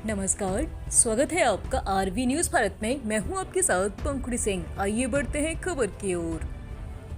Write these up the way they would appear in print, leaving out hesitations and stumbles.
नमस्कार, स्वागत है आपका आरवी न्यूज भारत में। मैं हूं आपके साथ पंखुड़ी सिंह। आइए बढ़ते हैं खबर की ओर।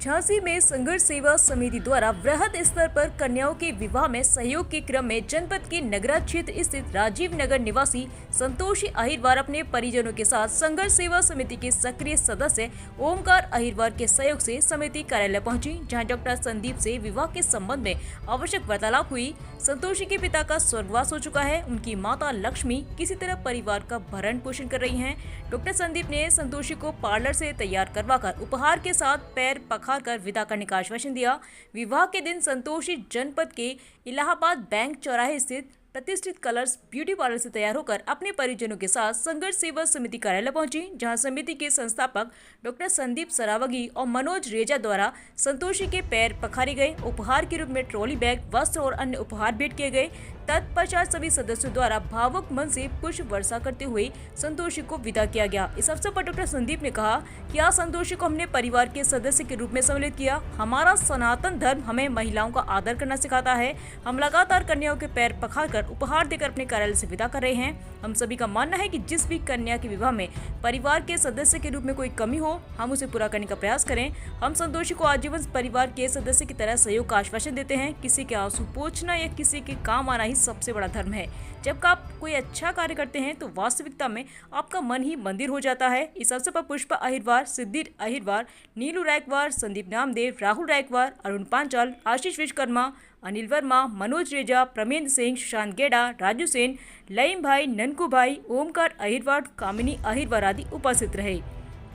झांसी में संघर्ष सेवा समिति द्वारा वृहद स्तर पर कन्याओं के विवाह में सहयोग के क्रम में जनपद के नगरा क्षेत्र स्थित राजीव नगर निवासी संतोषी अहिरवार अपने परिजनों के साथ संघर्ष सेवा समिति के सक्रिय सदस्य ओमकार अहिरवार के सहयोग से समिति कार्यालय पहुंची, जहां डॉक्टर संदीप से विवाह के संबंध में आवश्यक वार्तालाप हुई। संतोषी के पिता का स्वर्गवास हो चुका है। उनकी माता लक्ष्मी किसी तरह परिवार का भरण पोषण कर रही हैं। डॉक्टर संदीप ने संतोषी को पार्लर से तैयार करवाकर उपहार के साथ पैर पखार कर विदा करने का आश्वासन दिया। विवाह के दिन संतोषी जनपद के इलाहाबाद बैंक चौराहे स्थित प्रतिष्ठित कलर्स ब्यूटी पार्लर से तैयार होकर अपने परिजनों के साथ संघर्ष सेवा समिति कार्यालय पहुंची, जहां समिति के संस्थापक डॉक्टर संदीप सरावगी और मनोज रेजा द्वारा संतोषी के पैर पखारे गए। उपहार के रूप में ट्रॉली बैग, वस्त्र और अन्य उपहार भेंट किए गए। तत्पश्चात सभी सदस्यों द्वारा भावुक मन से पुष्प वर्षा करते हुए संतोषी को विदा किया गया। इस अवसर पर डॉक्टर संदीप ने कहा कि आज संतोषी को हमने परिवार के सदस्य के रूप में सम्मिलित किया। हमारा सनातन धर्म हमें महिलाओं का आदर करना सिखाता है। हम लगातार कन्याओं के पैर पखार उपहार देकर अपने कार्यालय से विदा कर रहे हैं। हम सभी का मानना है कि जिस भी कन्या के विवाह में परिवार के सदस्य के रूप में कोई कमी हो, हम उसे पूरा करने का प्रयास करें। हम संतोषी को आजीवन परिवार के सदस्य की तरह सहयोग का आश्वासन देते हैं। किसी के आंसू पोंछना या किसी के काम आना ही सबसे बड़ा धर्म है। जब आप कोई अच्छा कार्य करते हैं तो वास्तविकता में आपका मन ही मंदिर हो जाता है। इस अवसर पर पुष्पा अहिरवार, सिद्धिर अहिरवार, नीलू रायकवार, संदीप नामदेव, राहुल रायकवार, अरुण पांचाल, आशीष विश्वकर्मा, अनिल वर्मा, मनोज रेजा, प्रमेंद्र सिंह, सुशांत गेड़ा, राजू सेन, लईम भाई, ननकू भाई, ओमकार अहिरवार, कामिनी अहिरवार आदि उपस्थित रहे।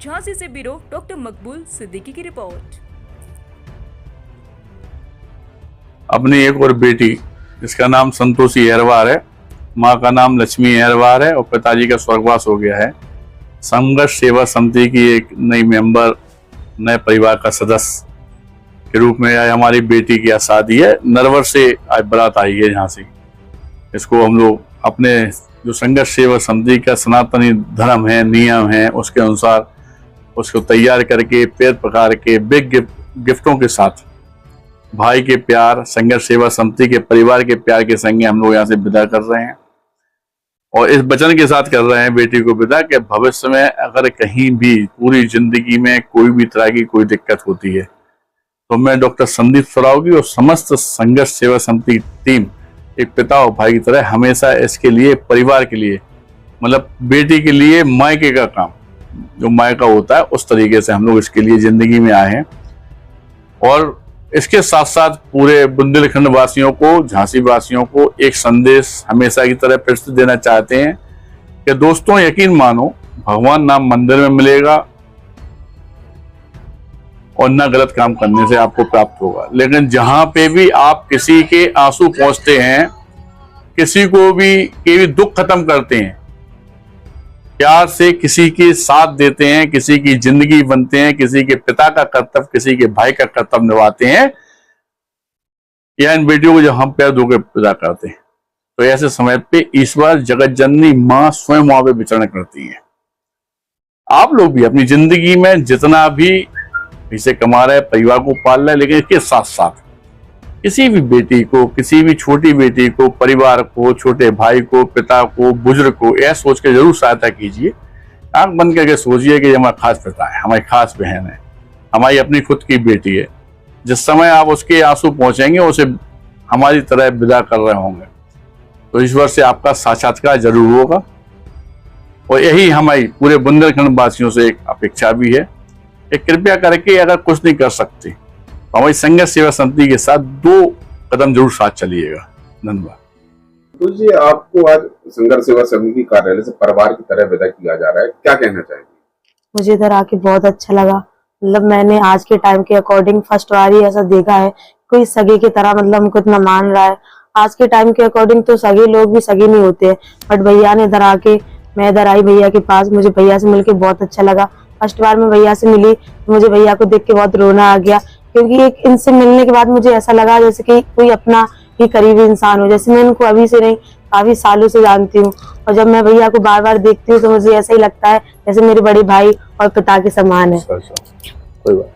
झांसी से ब्यूरो डॉक्टर मकबूल सिद्दीकी की रिपोर्ट। अपनी एक और बेटी जिसका नाम संतोषी अहिरवार है, माँ का नाम लक्ष्मी अहिरवार है और पिताजी का स्वर्गवास हो गया है। संघर्ष सेवा समिति की एक नई मेंबर, नए परिवार का सदस्य के रूप में आज हमारी बेटी की शादी है। नरवर से आज बारात आई है यहाँ से। इसको हम लोग अपने जो संघर्ष सेवा समिति का सनातनी धर्म है, नियम है, उसके अनुसार उसको तैयार करके पैर पखार के बिग गिफ्टों के साथ भाई के प्यार, संघर्ष सेवा समिति के परिवार के प्यार के संगे हम लोग यहाँ से विदा कर रहे हैं और इस वचन के साथ कर रहे हैं बेटी को विदा कि भविष्य में अगर कहीं भी पूरी जिंदगी में कोई भी तरह की कोई दिक्कत होती है तो मैं डॉक्टर संदीप सरावगी और समस्त संघर्ष सेवा समिति टीम एक पिता और भाई की तरह हमेशा इसके लिए, परिवार के लिए, मतलब बेटी के लिए मायके का काम जो मायका होता है उस तरीके से हम लोग इसके लिए जिंदगी में आए हैं। और इसके साथ साथ पूरे बुंदेलखंड वासियों को, झांसी वासियों को एक संदेश हमेशा की तरह फिर से देना चाहते हैं कि दोस्तों यकीन मानो, भगवान नाम मंदिर में मिलेगा और ना गलत काम करने से आपको प्राप्त होगा। लेकिन जहां पे भी आप किसी के आंसू पहुंचते हैं, किसी को भी दुख खत्म करते हैं, प्यार से किसी के साथ देते हैं, किसी की जिंदगी बनते हैं, किसी के पिता का कर्तव्य, किसी के भाई का कर्तव्य निभाते हैं, या इन बेटियों को जब हम पैर धो के पैदा करते हैं तो ऐसे समय पे ईश्वर जगत जननी मां स्वयं वहां पे विचरण करती है। आप लोग भी अपनी जिंदगी में जितना भी पैसे कमा रहे, परिवार को पाल रहे, लेकिन इसके साथ साथ किसी भी बेटी को, किसी भी छोटी बेटी को, परिवार को, छोटे भाई को, पिता को, बुजुर्ग को यह सोच के जरूर सहायता कीजिए। आंख बंद करके सोचिए कि हमारा खास पिता है, हमारी खास बहन है, हमारी अपनी खुद की बेटी है। जिस समय आप उसके आंसू पहुंचेंगे उसे हमारी तरह विदा कर रहे होंगे तो ईश्वर से आपका साक्षात्कार जरूर होगा। और यही हमारी पूरे बुंदेलखंड वासियों से एक अपेक्षा भी है कि कृपया करके अगर कुछ नहीं कर सकते तो हमारी संघर्ष सेवा समिति के साथ 2 कदम जरूर साथ चलिएगा। धन्यवाद। तो जी, आपको आज संघर्ष सेवा समिति कार्यालय से परिवार की तरह विदा किया जा रहा है, क्या कहना चाहेंगे? मुझे इधर आके बहुत अच्छा लगा। मतलब मैंने आज के टाइम के अकॉर्डिंग फर्स्ट बार ही ऐसा देखा है, कोई सगे की तरह मतलब हमको इतना मान रहा है। आज के टाइम के अकॉर्डिंग तो सगे लोग भी सगे नहीं होते हैं, बट भैया ने इधर आके, मैं इधर आई भैया के पास, मुझे भैया से मिलके बहुत अच्छा लगा। फर्स्ट बार मैं भैया से मिली तो मुझे भैया को देख के बहुत रोना आ गया, क्योंकि एक इनसे मिलने के बाद मुझे ऐसा लगा जैसे कि कोई अपना ही करीबी इंसान हो। जैसे मैं इनको अभी से नहीं, काफी सालों से जानती हूँ और जब मैं भैया को बार बार देखती हूँ तो मुझे ऐसा ही लगता है जैसे मेरे बड़े भाई और पिता के समान है। कोई बात